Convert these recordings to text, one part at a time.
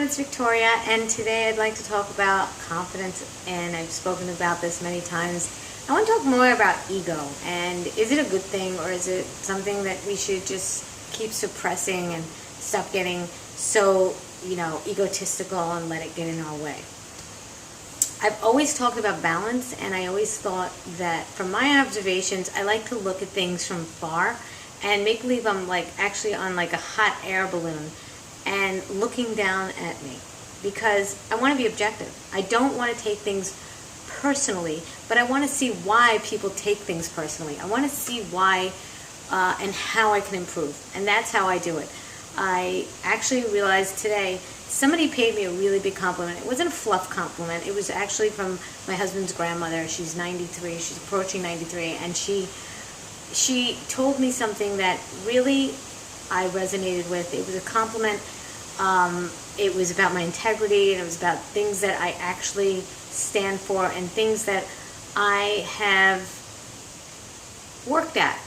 everyone, it's Victoria, and today I'd like to talk about confidence, and I've spoken about this many times. I want to talk more about ego, and is it a good thing, or is it something that we should just keep suppressing and stop getting so, egotistical and let it get in our way? I've always talked about balance, and I always thought that from my observations, I like to look at things from far and make believe I'm actually on a hot air balloon and looking down at me, because I want to be objective. I don't want to take things personally, but I want to see why people take things personally. I want to see why and how I can improve, and that's how I do it. I actually realized today somebody paid me a really big compliment. It wasn't a fluff compliment. It was actually from my husband's grandmother. She's 93. She's approaching 93, and she told me something that really I resonated with. It was a compliment. It was about my integrity, and it was about things that I actually stand for and things that I have worked at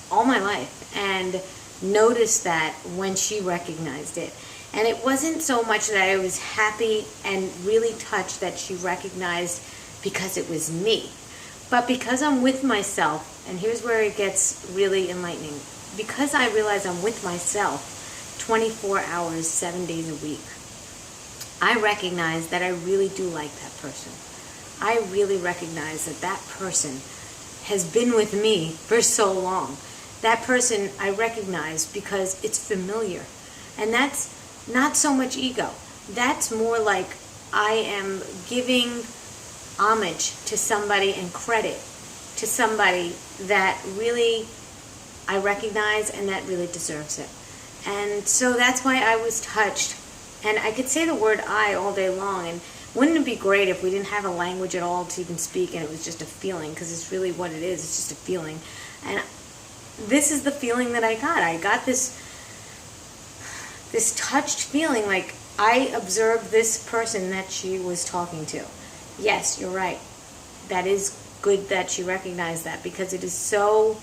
all my life, and noticed that when she recognized it. And it wasn't so much that I was happy and really touched that she recognized because it was me, but because I'm with myself. And here's where it gets really enlightening. Because I realize I'm with myself 24 hours, 7 days a week, I recognize that I really do like that person. I really recognize that that person has been with me for so long. That person I recognize because it's familiar. And that's not so much ego. That's more like I am giving homage to somebody and credit to somebody that really I recognize and that really deserves it. And so that's why I was touched. And I could say the word I all day long. And wouldn't it be great if we didn't have a language at all to even speak, and it was just a feeling, because it's really what it is. It's just a feeling. And this is the feeling that I got. I got this touched feeling, like I observed this person that she was talking to. Yes, you're right. That is good that she recognized that, because it is so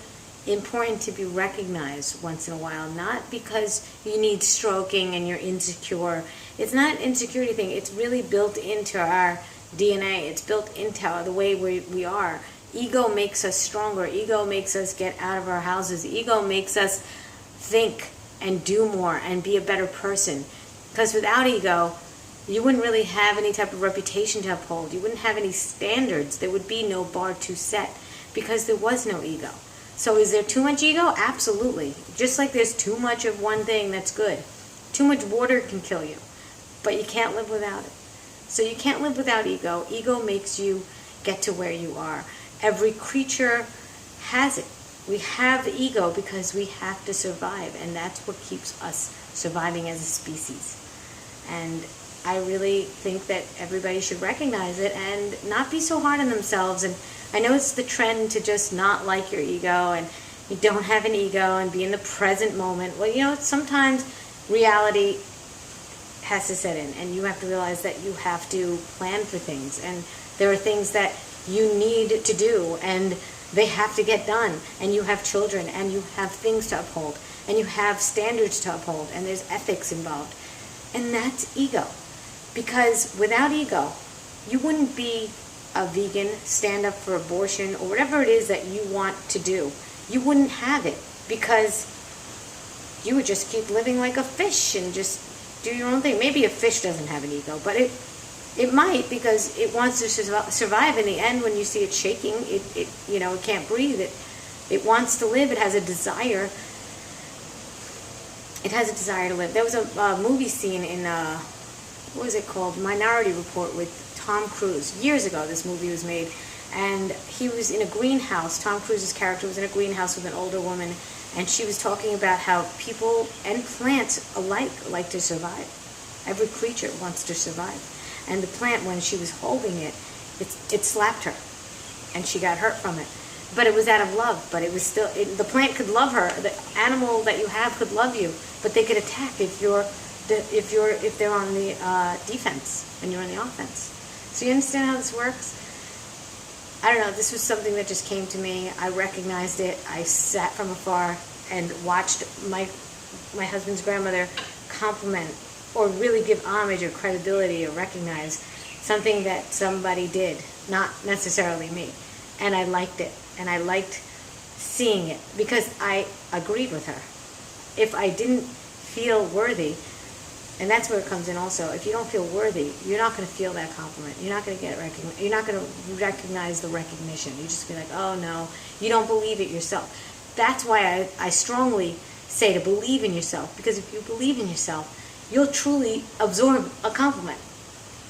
important to be recognized once in a while, not because you need stroking and you're insecure. It's not an insecurity thing. It's really built into our DNA. It's built into the way we are. Ego makes us stronger. Ego makes us get out of our houses. Ego makes us think and do more and be a better person. Because without ego, you wouldn't really have any type of reputation to uphold. You wouldn't have any standards. There would be no bar to set, because there was no ego. So is there too much ego? Absolutely. Just like there's too much of one thing that's good. Too much water can kill you, but you can't live without it. So you can't live without ego. Ego makes you get to where you are. Every creature has it. We have the ego because we have to survive, and that's what keeps us surviving as a species. And I really think that everybody should recognize it and not be so hard on themselves. And I know it's the trend to just not like your ego, and you don't have an ego, and be in the present moment. Well, sometimes reality has to set in, and you have to realize that you have to plan for things, and there are things that you need to do, and they have to get done, and you have children, and you have things to uphold, and you have standards to uphold, and there's ethics involved. And that's ego. Because without ego, you wouldn't be a vegan, stand up for abortion, or whatever it is that you want to do. You wouldn't have it, because you would just keep living like a fish and just do your own thing. Maybe a fish doesn't have an ego, but it might, because it wants to survive. In the end, when you see it shaking, it can't breathe. It wants to live. It has a desire. It has a desire to live. There was a movie scene in what was it called? Minority Report, with Tom Cruise. Years ago, this movie was made, and he was in a greenhouse. Tom Cruise's character was in a greenhouse with an older woman, and she was talking about how people and plants alike like to survive. Every creature wants to survive. And the plant, when she was holding it slapped her, and she got hurt from it. But it was out of love. But it was still, the plant could love her. The animal that you have could love you, but they could attack if they're on the defense and you're on the offense. So you understand how this works? I don't know. This was something that just came to me. I recognized it. I sat from afar and watched my husband's grandmother compliment or really give homage or credibility or recognize something that somebody did, not necessarily me. And I liked it. And I liked seeing it because I agreed with her. If I didn't feel worthy, and that's where it comes in also, if you don't feel worthy, you're not going to feel that compliment. You're not going to get recognition. You're not going to recognize the recognition. You just be like, oh no, you don't believe it yourself. That's why I strongly say to believe in yourself, because if you believe in yourself, you'll truly absorb a compliment.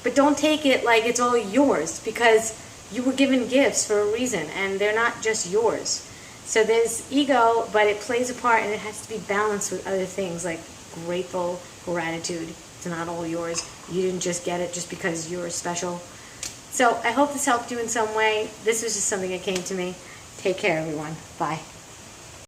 But don't take it like it's all yours, because you were given gifts for a reason, and they're not just yours. So there's ego, but it plays a part, and it has to be balanced with other things like grateful, gratitude. It's not all yours. You didn't just get it just because you're special. So I hope this helped you in some way. This was just something that came to me. Take care, everyone. Bye.